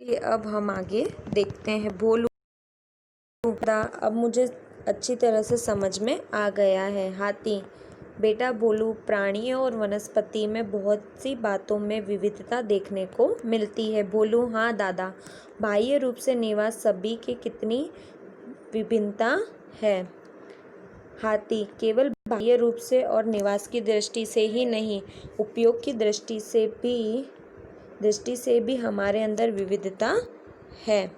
ये अब हम आगे देखते हैं। भोलू, अब मुझे अच्छी तरह से समझ में आ गया है। हाथी, बेटा भोलू, प्राणियों और वनस्पति में बहुत सी बातों में विविधता देखने को मिलती है। भोलू, हाँ दादा, बाह्य रूप से निवास सभी के कितनी विभिन्नता है। हाथी, केवल बाह्य रूप से और निवास की दृष्टि से ही नहीं, उपयोग की दृष्टि से भी हमारे अंदर विविधता है।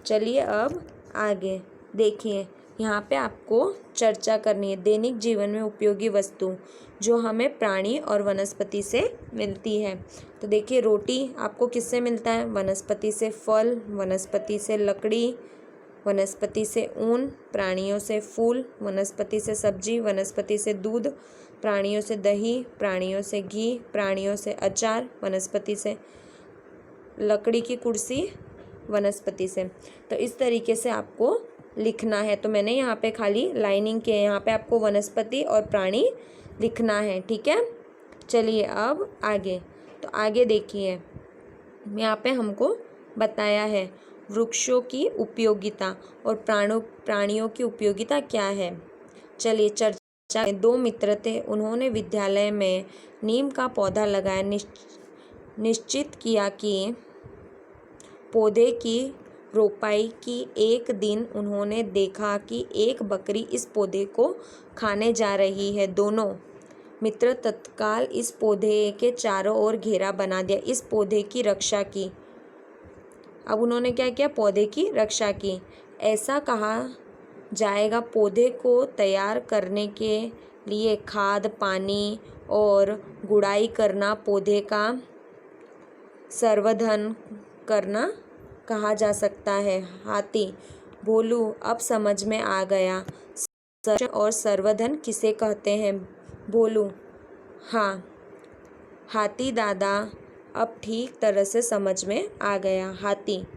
चलिए अब आगे देखिए। यहाँ पे आपको चर्चा करनी है दैनिक जीवन में उपयोगी वस्तु जो हमें प्राणी और वनस्पति से मिलती है। तो देखिए, रोटी आपको किससे मिलता है? वनस्पति से। फल, वनस्पति से। लकड़ी, वनस्पति से। ऊन, प्राणियों से। फूल, वनस्पति से। सब्जी, वनस्पति से। दूध, प्राणियों से। दही, प्राणियों से। घी, प्राणियों से। अचार, वनस्पति से। लकड़ी की कुर्सी, वनस्पति से। तो इस तरीके से आपको लिखना है। तो मैंने यहाँ पे खाली लाइनिंग की है, यहाँ पे आपको वनस्पति और प्राणी लिखना है, ठीक है। चलिए अब आगे। तो आगे देखिए, यहाँ पे हमको बताया है वृक्षों की उपयोगिता और प्राणियों की उपयोगिता क्या है। चलिए चर्चा। दो मित्र थे, उन्होंने विद्यालय में नीम का पौधा लगाया। निश्चित किया कि पौधे की रोपाई की। एक दिन उन्होंने देखा कि एक बकरी इस पौधे को खाने जा रही है। दोनों मित्र तत्काल इस पौधे के चारों ओर घेरा बना दिया, इस पौधे की रक्षा की। अब उन्होंने क्या किया? पौधे की रक्षा की। ऐसा कहा जाएगा, पौधे को तैयार करने के लिए खाद, पानी और गुड़ाई करना, पौधे का संवर्धन करना कहा जा सकता है। हाथी, भोलू, अब समझ में आ गया, संरक्षण और संवर्धन किसे कहते हैं? भोलू, हाँ। हाथी, दादा, अब ठीक तरह से समझ में आ गया। हाथी,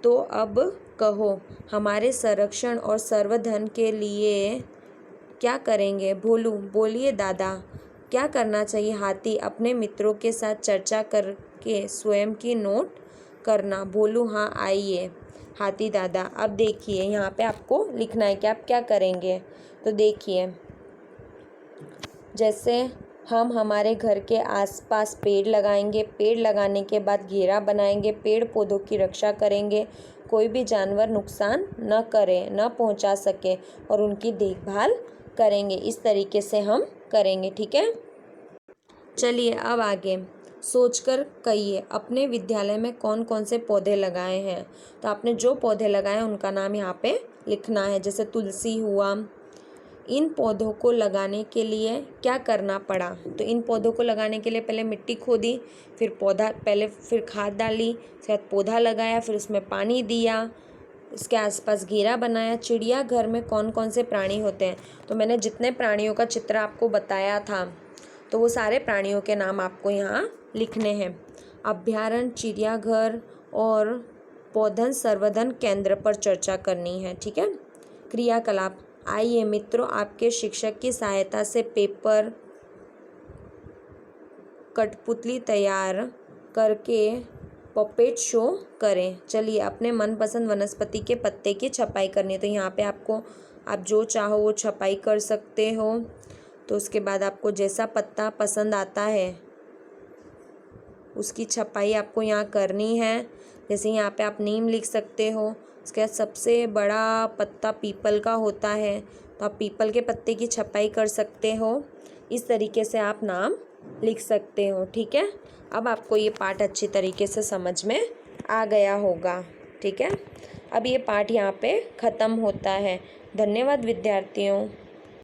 तो अब कहो, हमारे संरक्षण और संवर्धन के लिए क्या करेंगे? भोलू, बोलिए दादा, क्या करना चाहिए? हाथी, अपने मित्रों के साथ चर्चा करके स्वयं की नोट करना। भोलू, हाँ आइए। हाथी, दादा, अब देखिए यहाँ पे आपको लिखना है कि आप क्या करेंगे। तो देखिए, जैसे हम हमारे घर के आसपास पेड़ लगाएंगे, पेड़ लगाने के बाद घेरा बनाएंगे, पेड़ पौधों की रक्षा करेंगे, कोई भी जानवर नुकसान न करे, न पहुंचा सके, और उनकी देखभाल करेंगे। इस तरीके से हम करेंगे, ठीक है। चलिए अब आगे सोचकर कहिए, अपने विद्यालय में कौन कौन से पौधे लगाए हैं। तो आपने जो पौधे लगाए हैं उनका नाम यहाँ पे लिखना है। जैसे तुलसी हुआ। इन पौधों को लगाने के लिए क्या करना पड़ा? तो इन पौधों को लगाने के लिए पहले मिट्टी खोदी, फिर फिर खाद डाली, उसके बाद पौधा लगाया, फिर उसमें पानी दिया, उसके आसपास घेरा बनाया। चिड़ियाघर में कौन कौन से प्राणी होते हैं? तो मैंने जितने प्राणियों का चित्र आपको बताया था, तो वो सारे प्राणियों के नाम आपको यहाँ लिखने हैं। अभ्यारण्य, चिड़ियाघर और पौधन संवर्धन केंद्र पर चर्चा करनी है, ठीक है। क्रियाकलाप। आइए मित्रों, आपके शिक्षक की सहायता से पेपर कठपुतली तैयार करके पपेट शो करें। चलिए, अपने मनपसंद वनस्पति के पत्ते की छपाई करनी है। तो यहाँ पे आपको, आप जो चाहो वो छपाई कर सकते हो। तो उसके बाद आपको जैसा पत्ता पसंद आता है उसकी छपाई आपको यहाँ करनी है। जैसे यहाँ पे आप नीम लिख सकते हो। उसके बाद सबसे बड़ा पत्ता पीपल का होता है, तो आप पीपल के पत्ते की छपाई कर सकते हो। इस तरीके से आप नाम लिख सकते हो, ठीक है। अब आपको ये पाठ अच्छी तरीके से समझ में आ गया होगा, ठीक है। अब ये पाठ यहाँ पे ख़त्म होता है। धन्यवाद विद्यार्थियों।